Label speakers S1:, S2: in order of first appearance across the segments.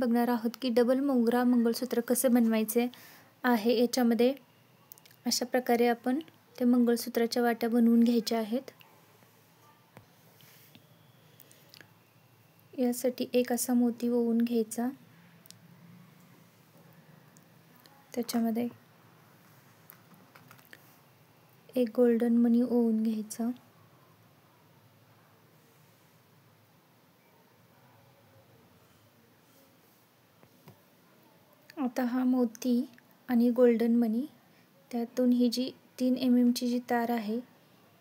S1: बघणार आहोत की डबल मोगरा मंगळसूत्र कसे बनवायचे आहे। याच्यामध्ये अशा प्रकारे आपण ते मंगळसूत्राच्या वाट्या बनवून घ्यायच्या आहेत। यासाठी एक असा मोती ओवून घ्यायचा, त्याच्यामध्ये एक गोल्डन मणी ओवून घ्यायचा, आता हा मोती आणि गोल्डन मणी त्यातून ही जी 3 mm ची जी तार आहे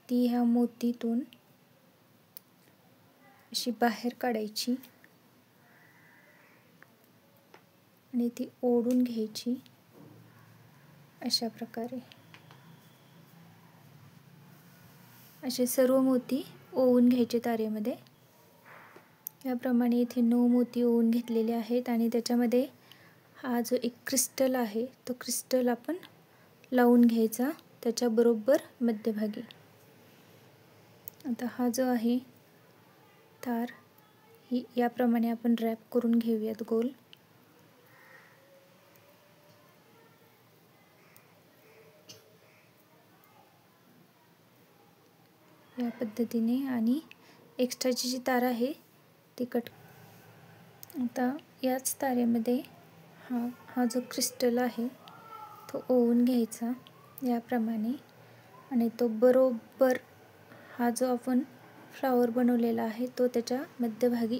S1: ती ह्या मोतीतून अशी बाहेर काढायची आणि ती ओढून घ्यायची अशा प्रकारे। असे सर्व मोती ओवून घ्यायचे तारेमध्ये। याप्रमाणे इथे 9 मोती ओवून घेतलेले आहेत आणि त्याच्यामध्ये हा जो एक क्रिस्टल आहे तो क्रिस्टल आपण लावून घ्यायचा त्याच्या बरोबर मध्यभागी। आता हा जो आहे तार ही याप्रमाणे आपण रॅप करून घेऊयात गोल। या पद्धतीने आणि एक्स्ट्राची जी तार आहे ती कट। आता याच तारेमध्ये हा जो क्रिस्टल आहे तो ओवून घ्यायचा याप्रमाणे आणि तो बरोबर हा जो आपण फ्लावर बनवलेला आहे तो त्याच्या मध्यभागी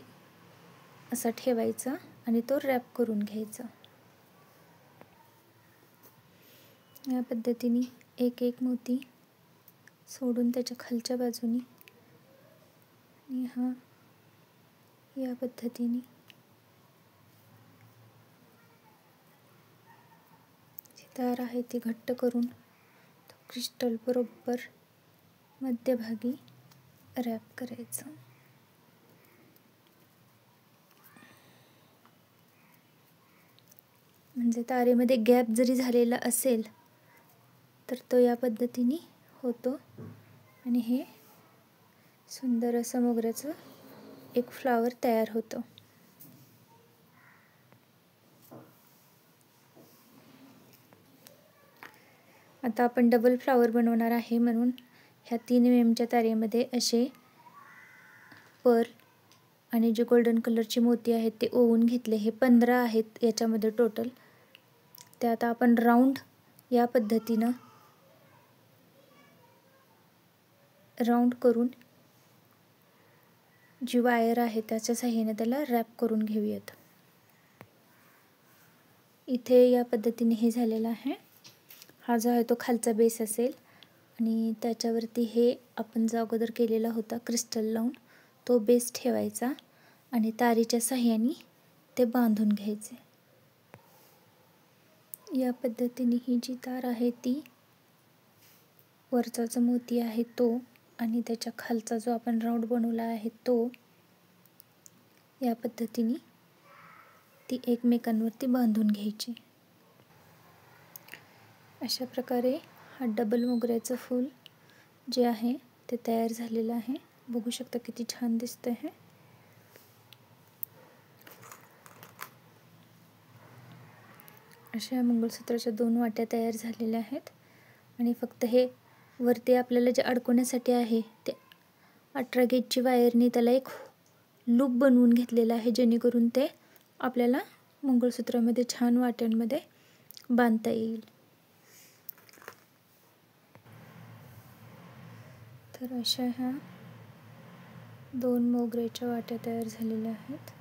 S1: असा ठेवायचा आणि तो रॅप करून घ्यायचा। या पद्धतीने एक एक मोती सोडून त्याच्या खालच्या बाजूनी आणि हा या पद्धतीने जी तार आहे ती घट्ट करून तो क्रिस्टल बरोबर मध्यभागी रॅप करायचा। म्हणजे तारेमध्ये गॅप जरी झालेला असेल तर तो या पद्धतीने होतो आणि हे सुंदर असं मोगऱ्याचं एक फ्लावर तयार होतं। आता आपण डबल फ्लावर बनवणार आहे म्हणून ह्या 3 mm च्या तारेमध्ये असे पर्ल आणि जे गोल्डन कलरची मोती आहेत ते ओवून घेतले। हे 15 आहेत याच्यामध्ये टोटल। ते आता आपण राऊंड या पद्धतीनं राऊंड करून जी वायर आहे त्याच्या साहाय्याने त्याला रॅप करून घेऊयात। इथे या पद्धतीने हे झालेलं आहे। हा जो आहे तो खालचा बेस असेल आणि त्याच्यावरती हे आपण जो अगोदर केलेला होता क्रिस्टल लावून तो बेस ठेवायचा आणि तारेच्या साहाय्याने ते बांधून घ्यायचे। या पद्धतीने ही जी तार आहे ती वरचा जो मोती आहे तो आणि त्याच्या खालचा जो आपण राऊंड बनवला आहे तो या पद्धतीने ती एकमेकांवरती बांधून घ्यायची। अशा प्रकारे हा डबल मोगऱ्याचं फूल जे आहे ते तयार झालेलं आहे। बघू शकता किती छान दिसतंय हे। अशा मंगळसूत्राच्या 2 वाट्या तयार झालेल्या आहेत आणि फक्त हे वरती आपल्याला जे अडकवण्यासाठी आहे ते 18 गेजची वायरनी त्याला एक लूप बनवून घेतलेला आहे जेणेकरून ते आपल्याला मंगळसूत्रामध्ये छान वाट्यांमध्ये बांधता येईल। तर अशा ह्या 2 मोगऱ्याच्या वाट्या तयार झालेल्या आहेत।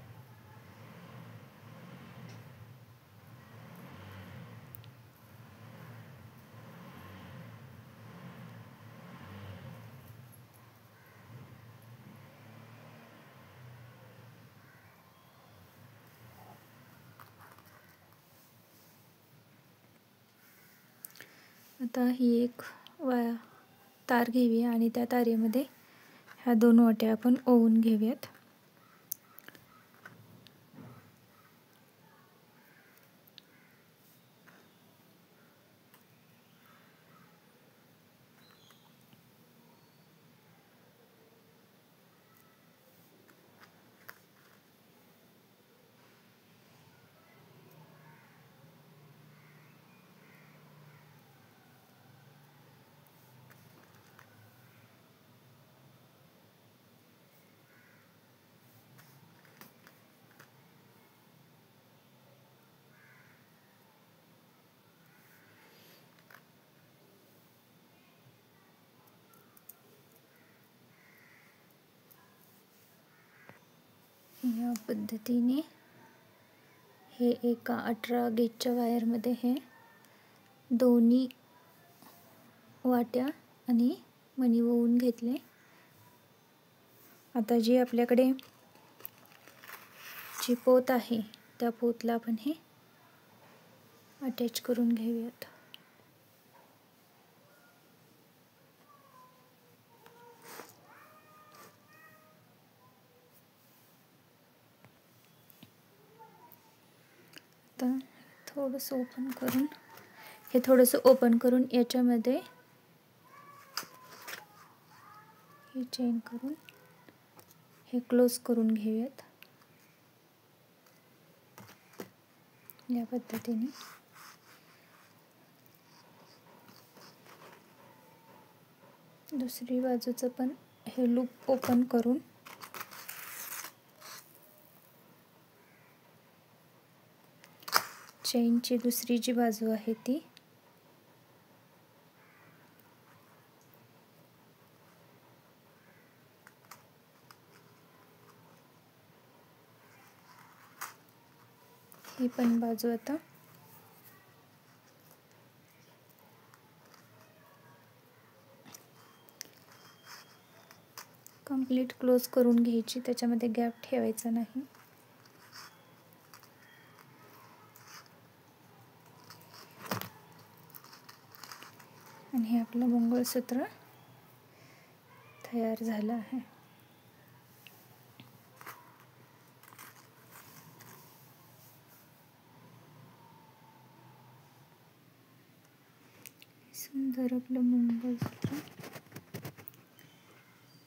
S1: आता ही एक तार घेऊया आणि त्या तारेमध्ये ह्या 2 वाट्या आपण ओवून घेऊयात। या पद्धतीने हे एका 18 गेजच्या वायरमध्ये हे दोन्ही वाट्या आणि मणी ओवून घेतले. आता जी आपल्याकडे जी पोत आहे त्या पोतला आपण हे अटॅच करून घेऊयात. आता थोडंसं ओपन करून याच्यामध्ये हे चेन करून हे क्लोज करून घेऊयात. या पद्धतीने दुसरी बाजूचं पण हे लूप ओपन करून चेनची दुसरी जी बाजू आहे ती ही पण बाजू आता कंप्लीट क्लोज करून घ्यायची, त्याच्यामध्ये गॅप ठेवायचा नाही. आणि हे आपलं मंगळसूत्र तयार झालं आहे. सुंदर आपलं मंगळसूत्र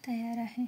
S1: तयार आहे.